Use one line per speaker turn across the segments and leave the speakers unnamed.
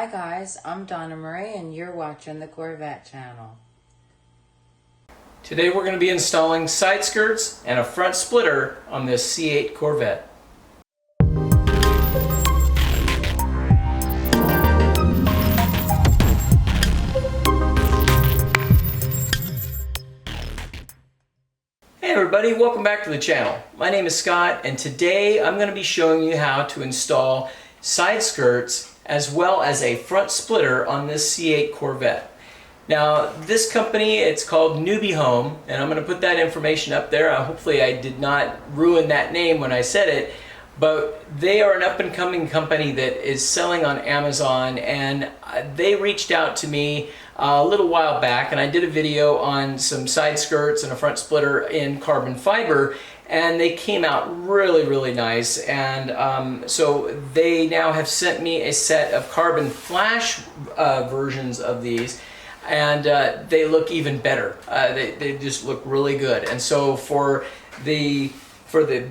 Hi guys, I'm Donna Marie and you're watching the Corvette channel.
Today we're going to be installing side skirts and a front splitter on this C8 Corvette. Hey everybody, welcome back to the channel. My name is Scott and today I'm going to be showing you how to install side skirts as well as a front splitter on this C8 Corvette. Now this company, it's called Nubehone, and I'm going to put that information up there. Hopefully I did not ruin that name when I said it, but they are an up-and-coming company that is selling on Amazon, and they reached out to me a little while back, and I did a video on some side skirts and a front splitter in carbon fiber, and they came out really nice. And so they now have sent me a set of carbon flash versions of these, and they look even better. They just look really good. And so for the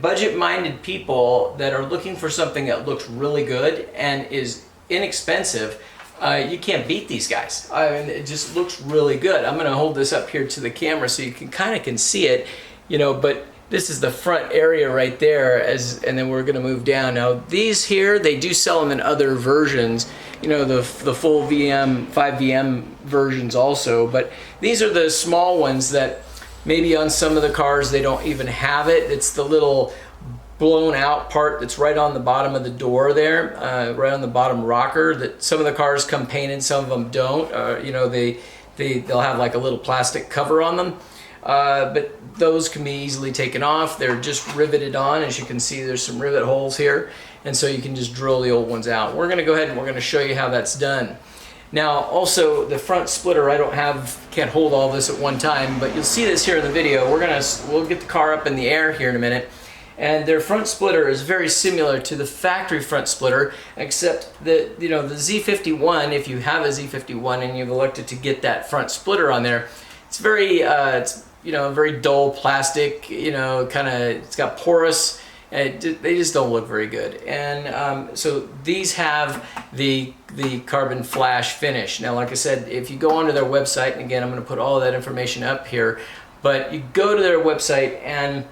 budget-minded people that are looking for something that looks really good and is inexpensive, you can't beat these guys. I mean, it just looks really good. I'm going to hold this up here to the camera so you can see it, you know, but this is the front area right there, and then we're going to move down. Now these here, they do sell them in other versions, you know, the full VM, 5VM versions also, but these are the small ones that maybe on some of the cars they don't even have it. It's the little blown out part that's right on the bottom of the door there, right on the bottom rocker, that some of the cars come painted, some of them don't. You know, they'll have like a little plastic cover on them. But those can be easily taken off. They're just riveted on. As you can see, there's some rivet holes here, and so you can just drill the old ones out. We're going to go ahead and we're going to show you how that's done. Now also the front splitter, can't hold all this at one time, but you'll see this here in the video. We'll get the car up in the air here in a minute, and their front splitter is very similar to the factory front splitter, except that, you know, the Z51, if you have a Z51 and you've elected to get that front splitter on there, it's very very dull plastic, you know, it's got porous, and they just don't look very good. And so these have the carbon flash finish. Now, like I said, if you go onto their website, and again, I'm going to put all of that information up here, but you go to their website and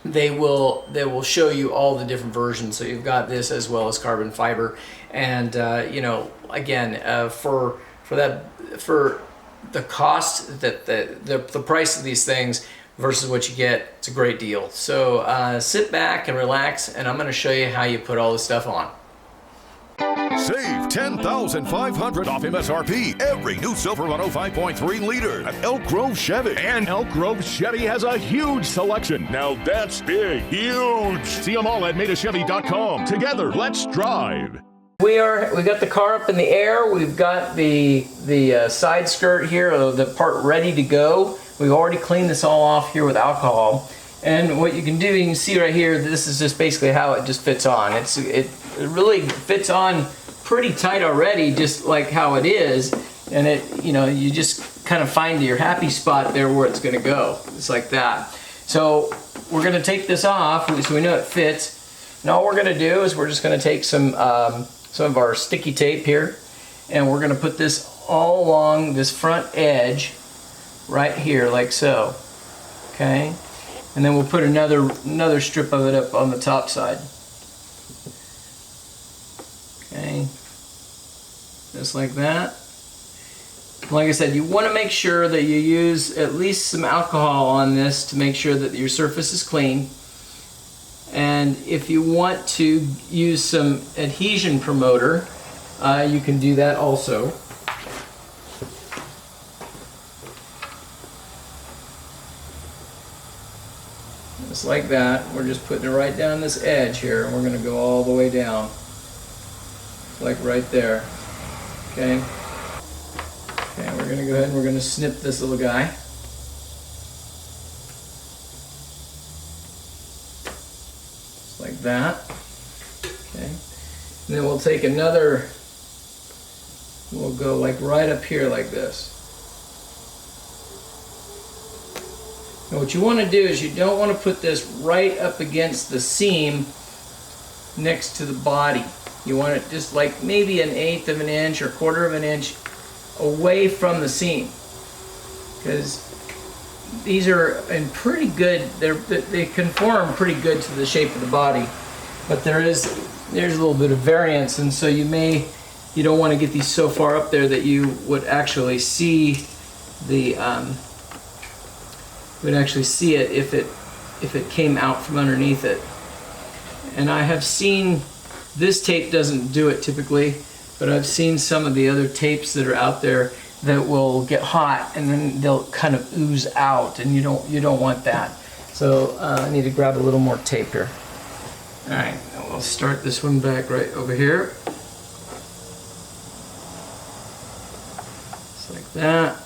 they will show you all the different versions. So you've got this as well as carbon fiber, and you know, again, for the cost, the price of these things versus what you get, it's a great deal. So sit back and relax, and I'm going to show you how you put all this stuff on.
Save $10,500 off MSRP every new Silver 105.3 liter at Elk Grove Chevy.
And Elk Grove Chevy has a huge selection. Now that's big, huge. See them all at MadeAChevy.com. Together, let's drive.
We got the car up in the air. We've got the side skirt here, the part ready to go. We've already cleaned this all off here with alcohol. And what you can do, you can see right here, this is just basically how it just fits on. It really fits on pretty tight already, just like how it is. And you just kind of find your happy spot there where it's going to go. It's like that. So we're going to take this off so we know it fits. And all we're going to do is we're just going to take some of our sticky tape here, and we're going to put this all along this front edge right here, like so. Okay, and then we'll put another strip of it up on the top side. Okay, just like that. Like I said, you want to make sure that you use at least some alcohol on this to make sure that your surface is clean. And if you want to use some adhesion promoter, you can do that also. Just like that. We're just putting it right down this edge here, and we're going to go all the way down. Like right there. Okay. Okay, we're going to go ahead and we're going to snip this little guy. Like that. Okay, and then we'll take another, we'll go like right up here like this. And what you want to do is you don't want to put this right up against the seam next to the body. You want it just like maybe 1/8 of an inch or 1/4 of an inch away from the seam, because these are in pretty good, they conform pretty good to the shape of the body, but there's a little bit of variance, and so you don't want to get these so far up there that you would actually see the it if it came out from underneath it. And I have seen, this tape doesn't do it typically, but I've seen some of the other tapes that are out there that will get hot and then they'll kind of ooze out, and you don't want that. So I need to grab a little more tape here. All right, we'll start this one back right over here. Just like that.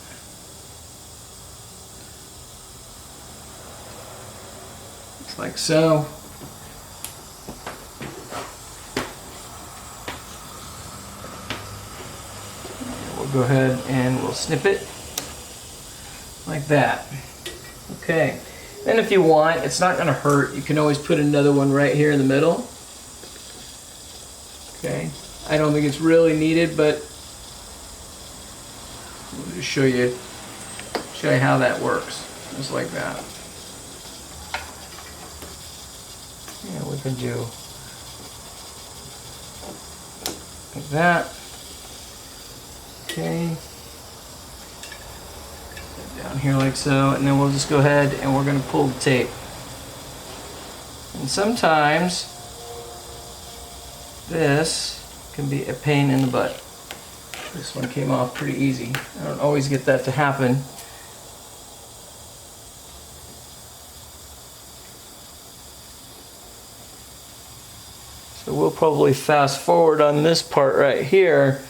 Just like so. Go ahead and we'll snip it like that. Okay, and if you want, it's not going to hurt, you can always put another one right here in the middle. Okay, I don't think it's really needed, but I'll just show you how that works, just like that. Yeah, we can do like that. Okay, down here like so, and then we'll just go ahead and we're going to pull the tape. And sometimes this can be a pain in the butt. This one came off pretty easy. I don't always get that to happen. So we'll probably fast forward on this part right here.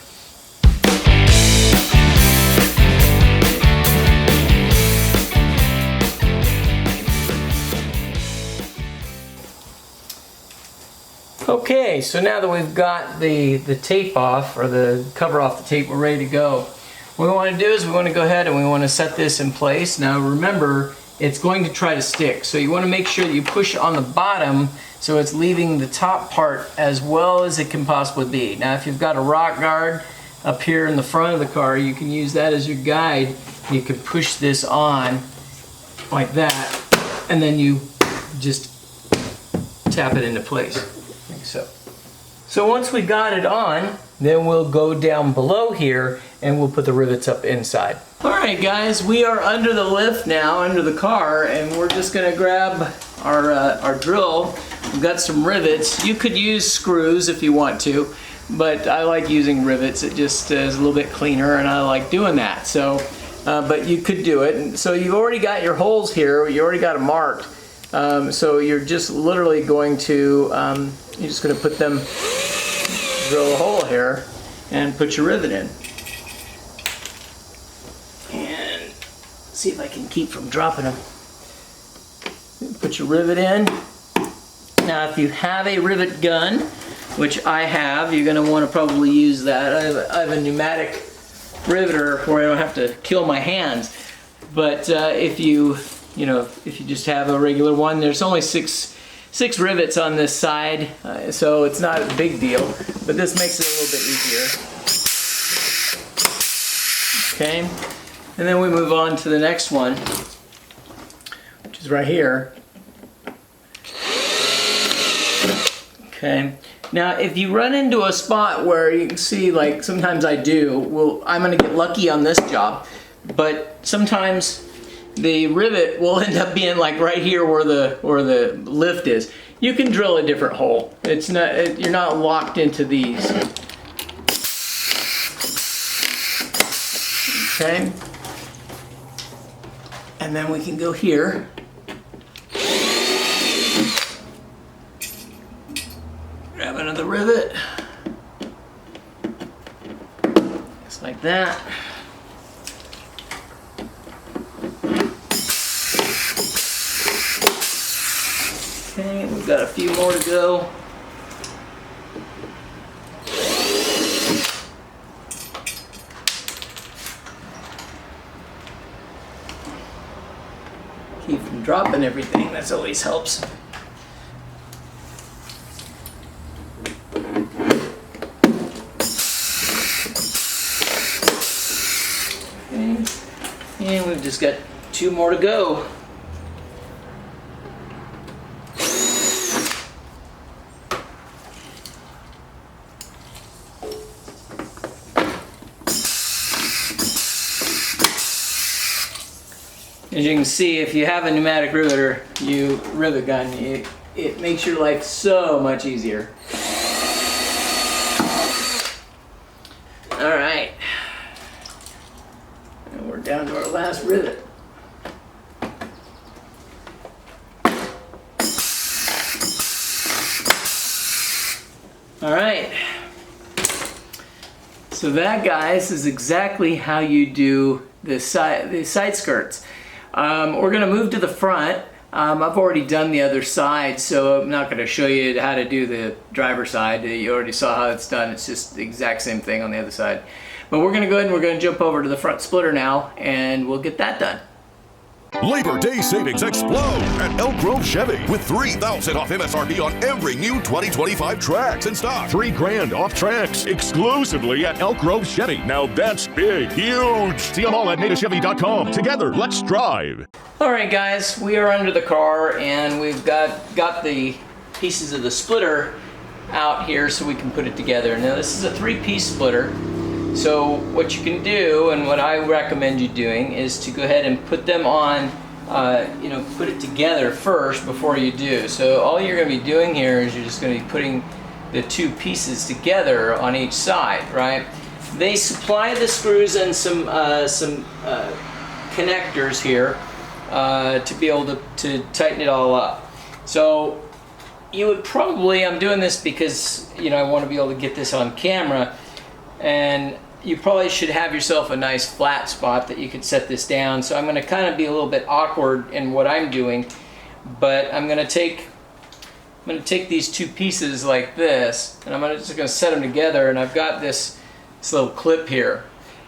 Okay, so now that we've got the tape off, or the cover off the tape, we're ready to go. What we want to do is we want to go ahead and we want to set this in place. Now remember, it's going to try to stick, so you want to make sure that you push on the bottom so it's leaving the top part as well as it can possibly be. Now if you've got a rock guard up here in the front of the car, you can use that as your guide. You can push this on like that, and then you just tap it into place. Like so. So once we got it on, then we'll go down below here and we'll put the rivets up inside. Alright guys, we are under the lift now, under the car, and we're just going to grab our drill. We've got some rivets. You could use screws if you want to, but I like using rivets. It just is a little bit cleaner and I like doing that. So, but you could do it. And so you've already got your holes here, you already got them marked. So you're just literally going to, you're just going to put them, drill a hole here and put your rivet in. And see if I can keep from dropping them. Put your rivet in. Now if you have a rivet gun, which I have, you're going to want to probably use that. I have a pneumatic riveter where I don't have to kill my hands. But if you just have a regular one, there's only six rivets on this side, so it's not a big deal, but this makes it a little bit easier. Okay, and then we move on to the next one, which is right here. Okay, now if you run into a spot where you can see, like sometimes I do, well, I'm going to get lucky on this job, but sometimes the rivet will end up being like right here where the lift is. You can drill a different hole. It's not, you're not locked into these. Okay. And then we can go here. Grab another rivet. Just like that. Okay, we've got a few more to go. Keep from dropping everything, that always helps. And we've just got 2 more to go. As you can see, if you have a pneumatic riveter, rivet gun, it makes your life so much easier. All right, and we're down to our last rivet. All right, so that, guys, is exactly how you do the side skirts. We're going to move to the front. I've already done the other side, so I'm not going to show you how to do the driver's side. You already saw how it's done. It's just the exact same thing on the other side. But we're going to go ahead and we're going to jump over to the front splitter now, and we'll get that done.
Labor Day savings explode at Elk Grove Chevy with $3,000 off MSRP on every new 2025 Trax in stock.
$3,000 off Trax exclusively at Elk Grove Chevy. Now that's big, huge. See them all at NativeChevy.com. Together, let's drive.
All right, guys, we are under the car, and we've got the pieces of the splitter out here so we can put it together. Now, this is a 3-piece splitter. So what you can do, and what I recommend you doing, is to go ahead and put them on, put it together first before you do. So all you're going to be doing here is you're just going to be putting the 2 pieces together on each side, right? They supply the screws and some connectors here to be able to tighten it all up. So you would probably, I'm doing this because I want to be able to get this on camera, and you probably should have yourself a nice flat spot that you could set this down. So I'm going to kind of be a little bit awkward in what I'm doing, but I'm going to take these 2 pieces like this, and I'm just going to set them together. And I've got this little clip here,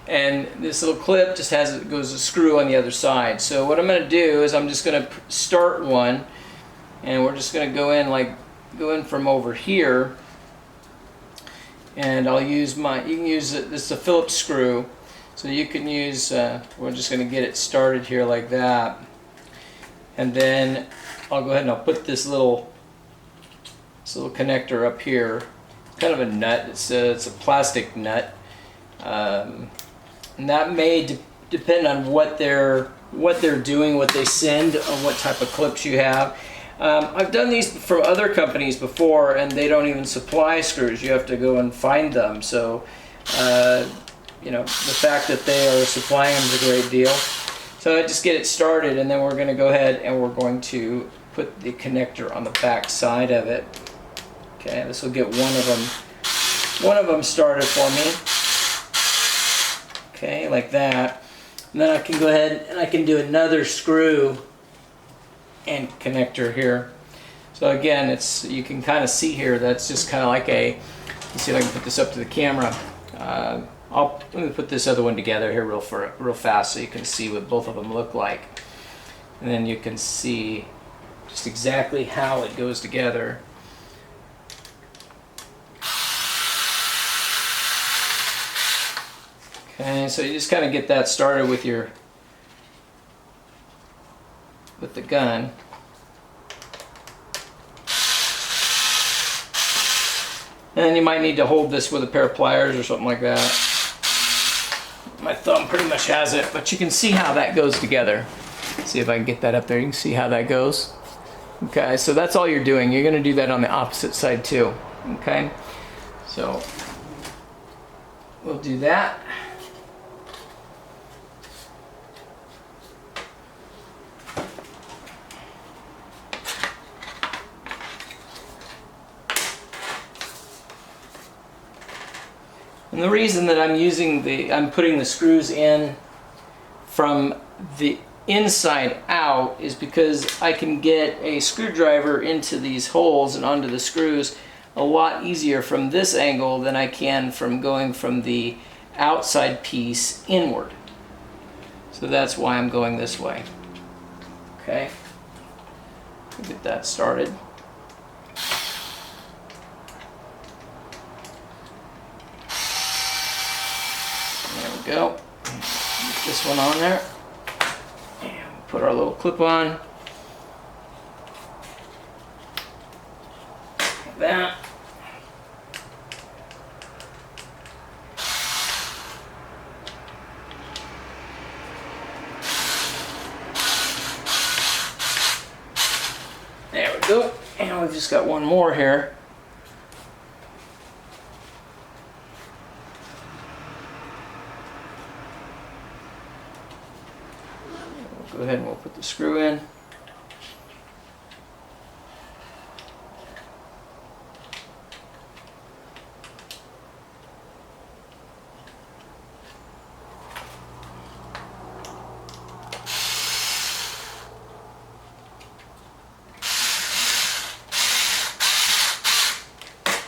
and this little clip just goes a screw on the other side. So what I'm going to do is I'm just going to start one, and we're just going to go in from over here. And I'll use you can use this is a Phillips screw, so you can use, we're just going to get it started here like that. And then I'll go ahead and I'll put this little connector up here. It's kind of a nut, it's a plastic nut. And that may depend on what they're doing, what they send, on what type of clips you have. I've done these from other companies before, and they don't even supply screws. You have to go and find them. So, the fact that they are supplying them is a great deal. So I just get it started, and then we're going to go ahead and we're going to put the connector on the back side of it. Okay, this will get one of them started for me. Okay, like that. And then I can go ahead and I can do another screw and connector here. So again, you can kind of see here that's just kind of like let's see if I can put this up to the camera. Let me put this other one together here real fast so you can see what both of them look like. And then you can see just exactly how it goes together. Okay, so you just kind of get that started with the gun. And you might need to hold this with a pair of pliers or something like that. My thumb pretty much has it, but you can see how that goes together. See if I can get that up there. You can see how that goes. Okay, so that's all you're doing. You're going to do that on the opposite side too. Okay, so we'll do that. And the reason that I'm putting the screws in from the inside out is because I can get a screwdriver into these holes and onto the screws a lot easier from this angle than I can from going from the outside piece inward. So that's why I'm going this way. Okay, get that started. There we go. Get this one on there. put our little clip on. Like that. There we go. And we've just got one more here. We'll go ahead and we'll put the screw in.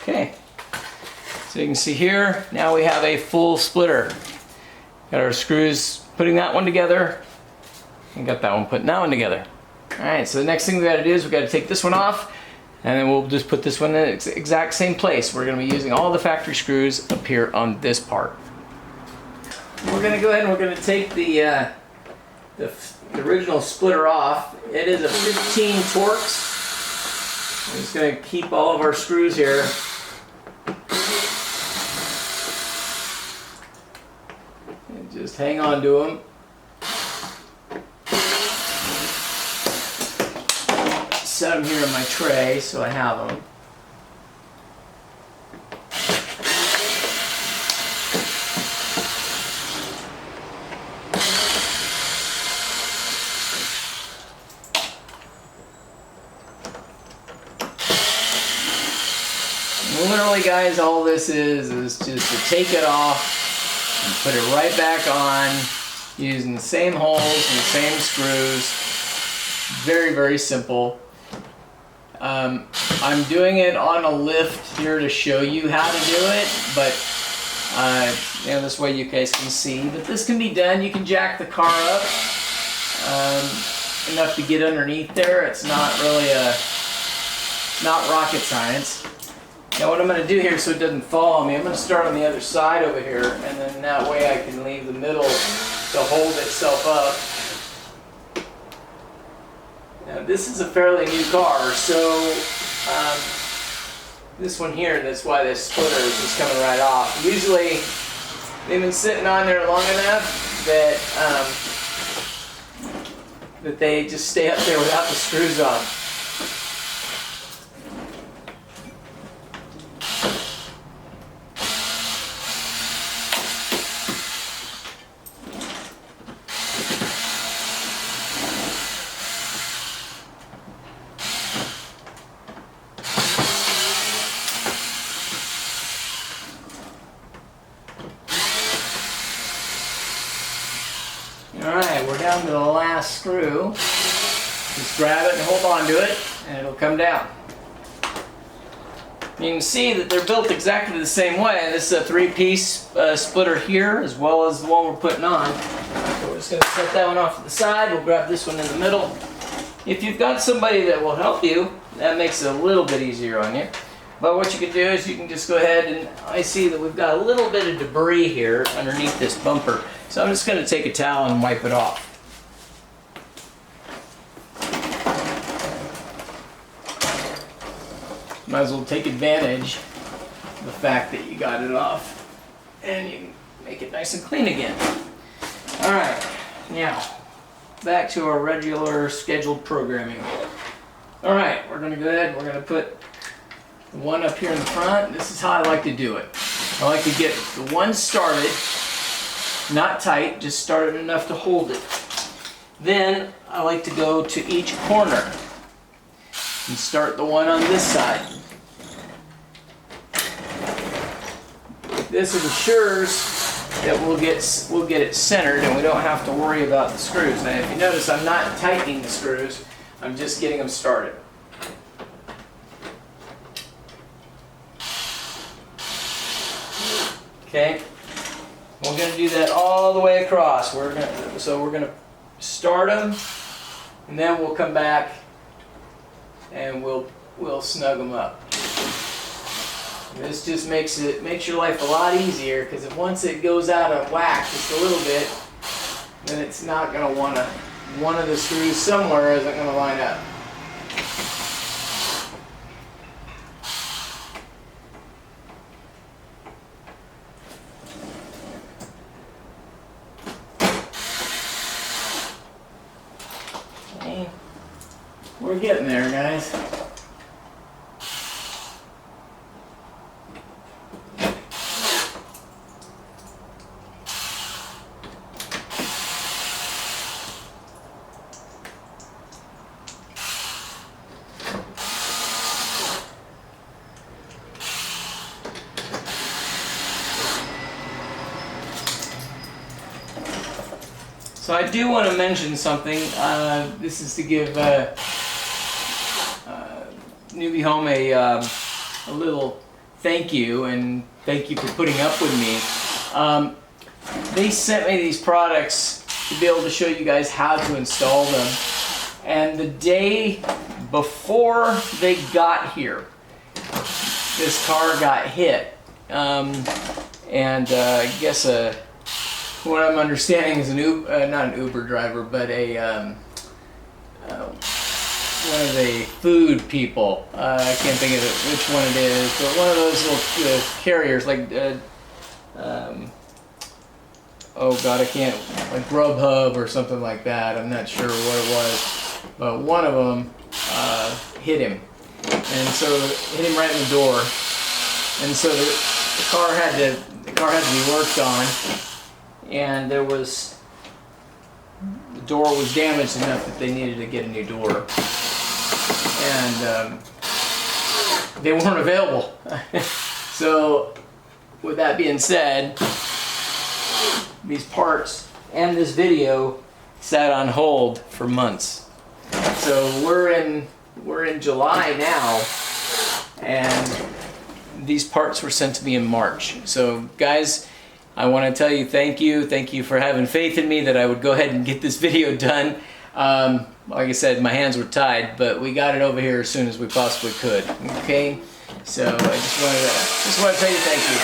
Okay, so you can see here, now we have a full splitter. Got our screws putting that one together, and got that one putting that one together. Alright, so the next thing we gotta do is we gotta take this one off, and then we'll just put this one in the exact same place. We're gonna be using all the factory screws up here on this part. We're gonna go ahead and we're gonna take the original splitter off. It is a 15 Torx. I'm just gonna keep all of our screws here. Just hang on to them. Set them here in my tray so I have them. Literally, guys, all this is just to take it off and put it right back on using the same holes and the same screws. Very, very simple. I'm doing it on a lift here to show you how to do it, but you know, this way you guys can see. But this can be done. You can jack the car up enough to get underneath there. It's not really not rocket science. Now what I'm going to do here so it doesn't fall on me, I'm going to start on the other side over here, and then that way I can leave the middle to hold itself up. Now this is a fairly new car, so this one here, that's why this splitter is just coming right off. Usually they've been sitting on there long enough that they just stay up there without the screws on. Alright, we're down to the last screw. Just grab it and hold on to it, and it'll come down. You can see that they're built exactly the same way. This is a 3-piece splitter here, as well as the one we're putting on. So we're just going to set that one off to the side. We'll grab this one in the middle. If you've got somebody that will help you, that makes it a little bit easier on you. But what you can do is you can just go ahead, and I see that we've got a little bit of debris here underneath this bumper. So I'm just going to take a towel and wipe it off. Might as well take advantage of the fact that you got it off, and you can make it nice and clean again. Alright, now back to our regular scheduled programming. Alright, we're going to go ahead and we're going to put the one up here in the front. This is how I like to do it. I like to get the one started, not tight, just started enough to hold it. Then I like to go to each corner and start the one on this side. This ensures that we'll get it centered and we don't have to worry about the screws. Now if you notice, I'm not tightening the screws, I'm just getting them started. Okay, we're going to do that all the way across. We're going to start them, and then we'll come back and we'll snug them up. This just makes your life a lot easier, because if once it goes out of whack just a little bit, then it's not going to want to one of the screws somewhere isn't going to line up. Okay. We're getting there, guys. So I do want to mention something. This is to give Nubehone a little thank you, and thank you for putting up with me. They sent me these products to be able to show you guys how to install them. And the day before they got here, this car got hit. I guess what I'm understanding is not an Uber driver, but one of the food people. I can't think of which one it is, but one of those little carriers, like oh god, I can't, like Grubhub or something like that. I'm not sure what it was, but one of them hit him, and so hit him right in the door, and so the car had to be worked on. And the door was damaged enough that they needed to get a new door, and they weren't available. So with that being said, these parts and this video sat on hold for months. So we're in July now, and these parts were sent to me in March. So guys, I want to tell you thank you for having faith in me that I would go ahead and get this video done. Like I said, my hands were tied, but we got it over here as soon as we possibly could. Okay, so I just want to tell you thank you.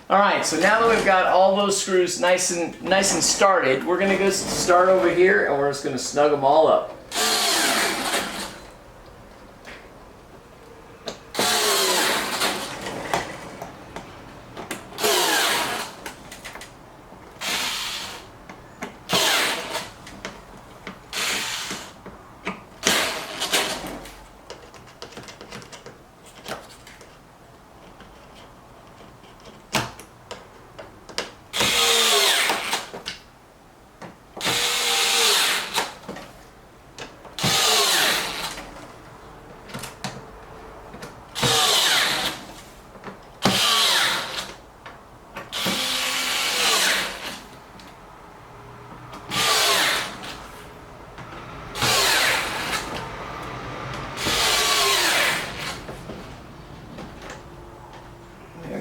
All right, so now that we've got all those screws nice and started, we're gonna go start over here, and we're just gonna snug them all up.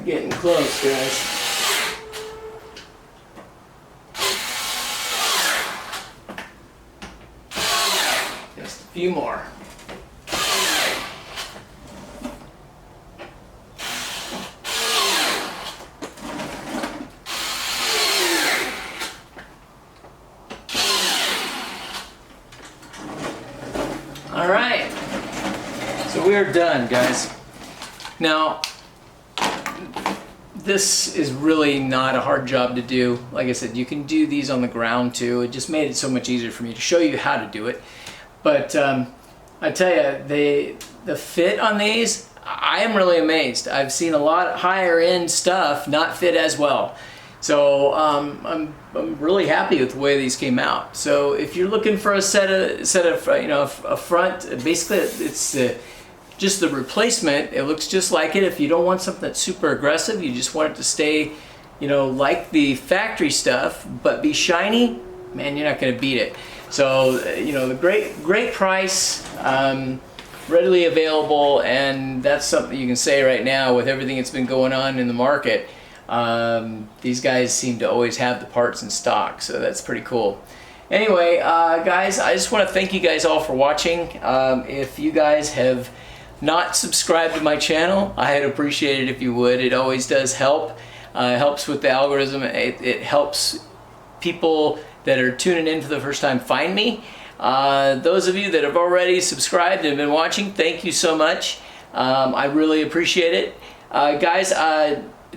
Getting close, guys. Just a few more. All right. So we are done, guys. Now, this is really not a hard job to do. Like I said, you can do these on the ground too. It just made it so much easier for me to show you how to do it. But I tell you, the fit on these, I am really amazed. I've seen a lot higher end stuff not fit as well. So I'm really happy with the way these came out. So if you're looking for a set of a front, basically it's just the replacement. It looks just like it. If you don't want something that's super aggressive, you just want it to stay, like the factory stuff, but be shiny, man, you're not going to beat it. So, the great price, readily available, and that's something you can say right now with everything that's been going on in the market. These guys seem to always have the parts in stock, so that's pretty cool. Anyway, guys, I just want to thank you guys all for watching. If you guys have not subscribed to my channel, I'd appreciate it if you would. It always does help. It helps with the algorithm. It helps people that are tuning in for the first time find me. Those of you that have already subscribed and been watching, thank you so much. I really appreciate it. Guys,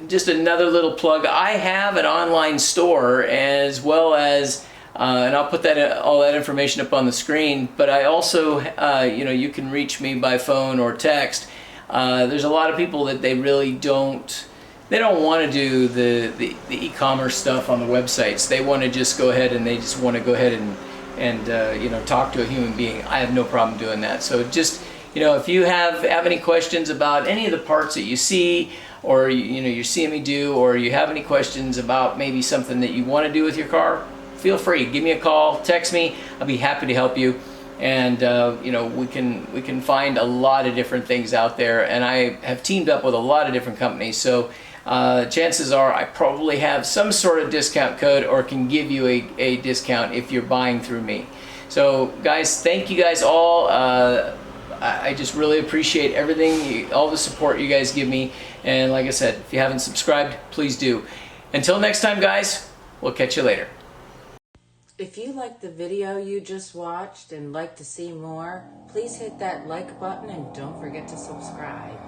just another little plug. I have an online store, as well as and I'll put all that information up on the screen, but I also you can reach me by phone or text. There's a lot of people that they really don't want to do the e-commerce stuff on the websites. They want to just go ahead and talk to a human being. I have no problem doing that. So just, if you have any questions about any of the parts that you see, or you're seeing me do, or you have any questions about maybe something that you want to do with your car, feel free. Give me a call, text me. I'll be happy to help you. And we can find a lot of different things out there. And I have teamed up with a lot of different companies. So chances are I probably have some sort of discount code, or can give you a discount if you're buying through me. So guys, thank you guys all. I just really appreciate everything, all the support you guys give me. And like I said, if you haven't subscribed, please do. Until next time, guys, we'll catch you later.
If you liked the video you just watched and like to see more, please hit that like button and don't forget to subscribe.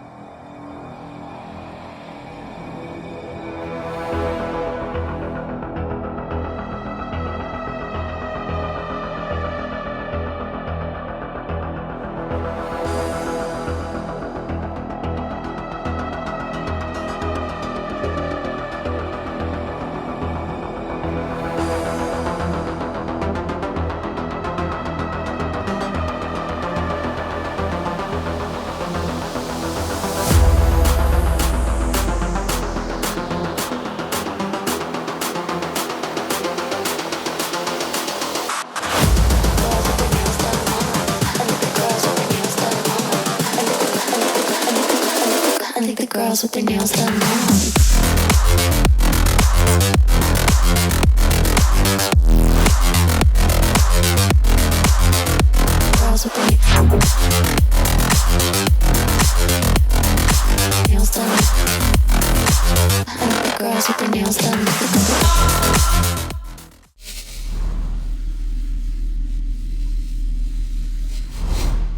The girls with their nails done now. Girls with their nails done. I like the girls with their nails done.